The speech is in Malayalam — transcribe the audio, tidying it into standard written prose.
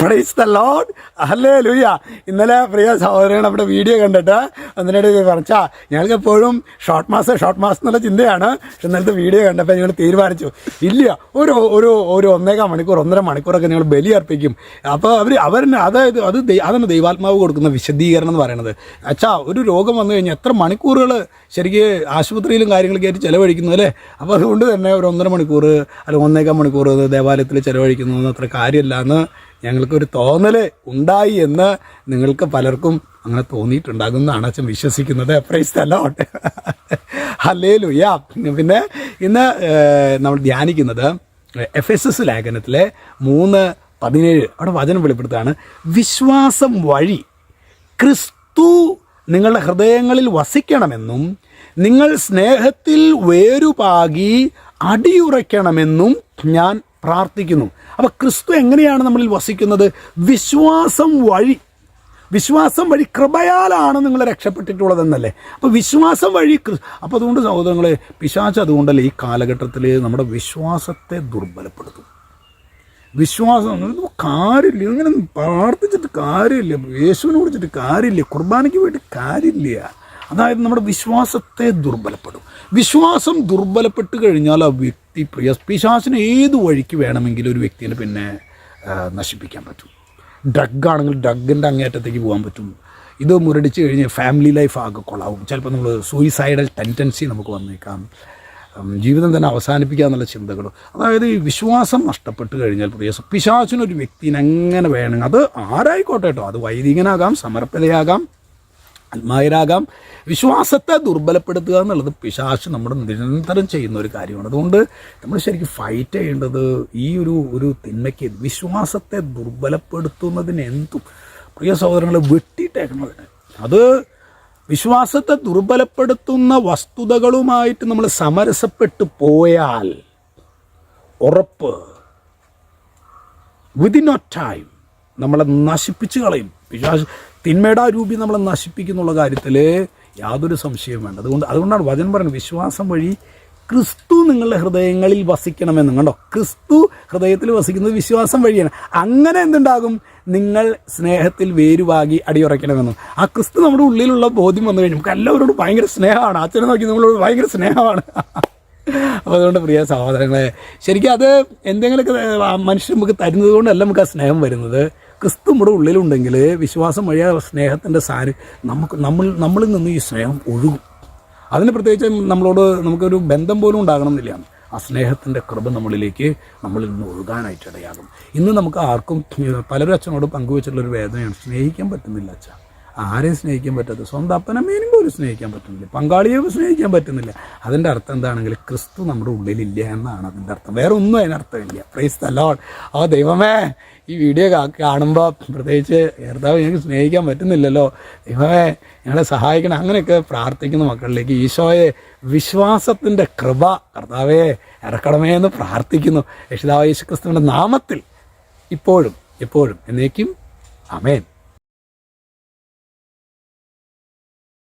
Praise the Lord, hallelujah. ഇന്നലെ പ്രിയ സഹോദരൻ നമ്മുടെ വീഡിയോ കണ്ടിട്ട് അതിനിടെ പറഞ്ഞാ ഞങ്ങൾക്ക് എപ്പോഴും ഷോർട്ട് മാസം എന്നുള്ള ചിന്തയാണ്. പക്ഷെ ഇന്നലത്തെ വീഡിയോ കണ്ടപ്പോൾ ഞങ്ങൾ തീരുമാനിച്ചു, ഇല്ല ഒരു 1.25 മണിക്കൂർ 1.5 മണിക്കൂറൊക്കെ ഞങ്ങൾ ബലി അർപ്പിക്കും. അപ്പോൾ അതാണ് ദൈവാത്മാവ് കൊടുക്കുന്ന വിശദീകരണം എന്ന് പറയുന്നത്. ഒരു രോഗം വന്നു കഴിഞ്ഞാൽ എത്ര മണിക്കൂറുകൾ ശരിക്ക് ആശുപത്രിയിലും കാര്യങ്ങളൊക്കെ ആയിട്ട് ചിലവഴിക്കുന്നു അല്ലേ. അപ്പോൾ അതുകൊണ്ട് തന്നെ ഒരു 1.5 മണിക്കൂർ അല്ലെങ്കിൽ 1.25 മണിക്കൂർ ദേവാലയത്തിൽ ചിലവഴിക്കുന്നു അത്ര കാര്യമില്ല എന്ന് ഞങ്ങൾക്കൊരു തോന്നൽ ഉണ്ടായി എന്ന് നിങ്ങൾക്ക് പലർക്കും അങ്ങനെ തോന്നിയിട്ടുണ്ടാകുമെന്നാണ് അച്ഛൻ വിശ്വസിക്കുന്നത്. Praise the Lord, hallelujah. പിന്നെ ഇന്ന് നമ്മൾ ധ്യാനിക്കുന്നത് എഫെസസ് ലേഖനത്തിലെ 3:17 അവിടെ വചനം വെളിപ്പെടുത്താണ്. വിശ്വാസം വഴി ക്രിസ്തു നിങ്ങളുടെ ഹൃദയങ്ങളിൽ വസിക്കണമെന്നും നിങ്ങൾ സ്നേഹത്തിൽ വേരുപാകി അടിയുറയ്ക്കണമെന്നും ഞാൻ പ്രാർത്ഥിക്കുന്നു. അപ്പോൾ ക്രിസ്തു എങ്ങനെയാണ് നമ്മളിൽ വസിക്കുന്നത്? വിശ്വാസം വഴി കൃപയാലാണ് നിങ്ങൾ രക്ഷപ്പെട്ടിട്ടുള്ളതെന്നല്ലേ. അപ്പോൾ വിശ്വാസം വഴി അപ്പോൾ അതുകൊണ്ട് സഹോദരങ്ങളെ, പിശാച് അതുകൊണ്ടല്ലേ ഈ കാലഘട്ടത്തിൽ നമ്മുടെ വിശ്വാസത്തെ ദുർബലപ്പെടുത്തും. വിശ്വാസം കാര്യമില്ല, ഇങ്ങനെ പ്രാർത്ഥിച്ചിട്ട് കാര്യമില്ല, യേശുവിനെ കുറിച്ചിട്ട് കാര്യമില്ല, കുർബാനയ്ക്ക് വേണ്ടി കാര്യമില്ല. അതായത് നമ്മുടെ വിശ്വാസത്തെ ദുർബലപ്പെടും. വിശ്വാസം ദുർബലപ്പെട്ട് കഴിഞ്ഞാൽ ആ വ്യക്തി പിശാചിനെ ഏത് വഴിക്ക് വേണമെങ്കിലും ഒരു വ്യക്തിനെ പിന്നെ നശിപ്പിക്കാൻ പറ്റും. ഡ്രഗാണെങ്കിൽ ഡ്രഗിൻ്റെ അങ്ങേറ്റത്തേക്ക് പോകാൻ പറ്റും. ഇത് മുരടിച്ച് കഴിഞ്ഞ് ഫാമിലി ലൈഫ് ആകെ കൊള്ളാവും. ചിലപ്പോൾ നമ്മൾ സൂയിസൈഡൽ ടെൻഡൻസി നമുക്ക് വന്നേക്കാം. ജീവിതം തന്നെ അവസാനിപ്പിക്കുക എന്നുള്ള ചിന്തകൾ. അതായത് ഈ വിശ്വാസം നഷ്ടപ്പെട്ട് കഴിഞ്ഞാൽ പിശാചിനൊരു വ്യക്തിനെ എങ്ങനെ വേണമെങ്കിൽ, അത് ആരായിക്കോട്ടെ കേട്ടോ, അത് വൈദികനാകാം, സമർപ്പിതയാകാം, ആത്മായരാകാം, വിശ്വാസത്തെ ദുർബലപ്പെടുത്തുക എന്നുള്ളത് പിശാച് നമ്മുടെ നിരന്തരം ചെയ്യുന്ന ഒരു കാര്യമാണ്. അതുകൊണ്ട് നമ്മൾ ശരിക്കും ഫൈറ്റ് ചെയ്യേണ്ടത് ഈ ഒരു തിന്മയ്ക്ക്, വിശ്വാസത്തെ ദുർബലപ്പെടുത്തുന്നതിന് എന്തും പ്രിയ സഹോദരങ്ങളെ വെട്ടിയിട്ടേക്കുന്നതിന്. അത് വിശ്വാസത്തെ ദുർബലപ്പെടുത്തുന്ന വസ്തുതകളുമായിട്ട് നമ്മൾ സമരസപ്പെട്ടു പോയാൽ ഉറപ്പ് വിതിൻ നോ ടൈം നമ്മളെ നശിപ്പിച്ച് കളയും. പിശാച് തിന്മയുടെ രൂപി നമ്മളെ നശിപ്പിക്കുന്നുള്ള കാര്യത്തിൽ യാതൊരു സംശയവും വേണ്ട. അതുകൊണ്ടാണ് വചനം പറയുന്നത്, വിശ്വാസം വഴി ക്രിസ്തു നിങ്ങളുടെ ഹൃദയങ്ങളിൽ വസിക്കണമെന്ന്. കണ്ടോ, ക്രിസ്തു ഹൃദയത്തിൽ വസിക്കുന്നത് വിശ്വാസം വഴിയാണ്. അങ്ങനെ എന്തുണ്ടാകും? നിങ്ങൾ സ്നേഹത്തിൽ വേരുവാകി അടിയുറയ്ക്കണമെന്നും. ആ ക്രിസ്തു നമ്മുടെ ഉള്ളിലുള്ള ബോധ്യം വന്നു കഴിഞ്ഞാൽ നമുക്ക് എല്ലാവരോടും ഭയങ്കര സ്നേഹമാണ്. അച്ഛനെ നോക്കി നമ്മളോട് ഭയങ്കര സ്നേഹമാണ്. അപ്പോൾ അതുകൊണ്ട് പ്രിയ സഹോദരങ്ങളെ, ശരിക്കും അത് എന്തെങ്കിലുമൊക്കെ മനുഷ്യർ നമുക്ക് തരുന്നത് കൊണ്ടല്ല നമുക്ക് ആ സ്നേഹം വരുന്നത്. ക്രിസ്തു നമ്മുടെ ഉള്ളിലുണ്ടെങ്കിൽ വിശ്വാസം വഴി ആ സ്നേഹത്തിൻ്റെ നമ്മളിൽ നിന്ന് ഈ സ്നേഹം ഒഴുകും. അതിന് പ്രത്യേകിച്ച് നമുക്കൊരു ബന്ധം പോലും ഉണ്ടാകണമെന്നില്ല. ആ സ്നേഹത്തിൻ്റെ കൃപ നമ്മളിൽ നിന്ന് ഒഴുകാനായിട്ട് ഇടയാകും. ഇന്ന് നമുക്ക് ആർക്കും, പലരും അച്ഛനോട് പങ്കുവെച്ചിട്ടുള്ളൊരു വേദനയാണ്, സ്നേഹിക്കാൻ പറ്റുന്നില്ല. അച്ഛാ, ആരെയും സ്നേഹിക്കാൻ പറ്റാത്ത, സ്വന്തം അപ്പനമ്മേനും പോലും സ്നേഹിക്കാൻ പറ്റുന്നില്ല, പങ്കാളിയെ സ്നേഹിക്കാൻ പറ്റുന്നില്ല. അതിൻ്റെ അർത്ഥം എന്താണെങ്കിൽ ക്രിസ്തു നമ്മുടെ ഉള്ളിലില്ല എന്നാണ് അതിൻ്റെ അർത്ഥം. വേറെ ഒന്നും അതിനർത്ഥമില്ല. Praise the Lord. ആ ദൈവമേ, ഈ വീഡിയോ കാണുമ്പോൾ പ്രത്യേകിച്ച് കർത്താവ് ഞങ്ങൾക്ക് സ്നേഹിക്കാൻ പറ്റുന്നില്ലല്ലോ, ദൈവമേ ഞങ്ങളെ സഹായിക്കണം, അങ്ങനെയൊക്കെ പ്രാർത്ഥിക്കുന്ന മക്കളിലേക്ക് ഈശോയെ വിശ്വാസത്തിൻ്റെ കൃപ കർത്താവേ ഇറക്കണമേ എന്ന് പ്രാർത്ഥിക്കുന്നു. യേശുദാവ് യേശു ക്രിസ്തുവിൻ്റെ നാമത്തിൽ ഇപ്പോഴും എപ്പോഴും എന്നേക്കും ആമേൻ.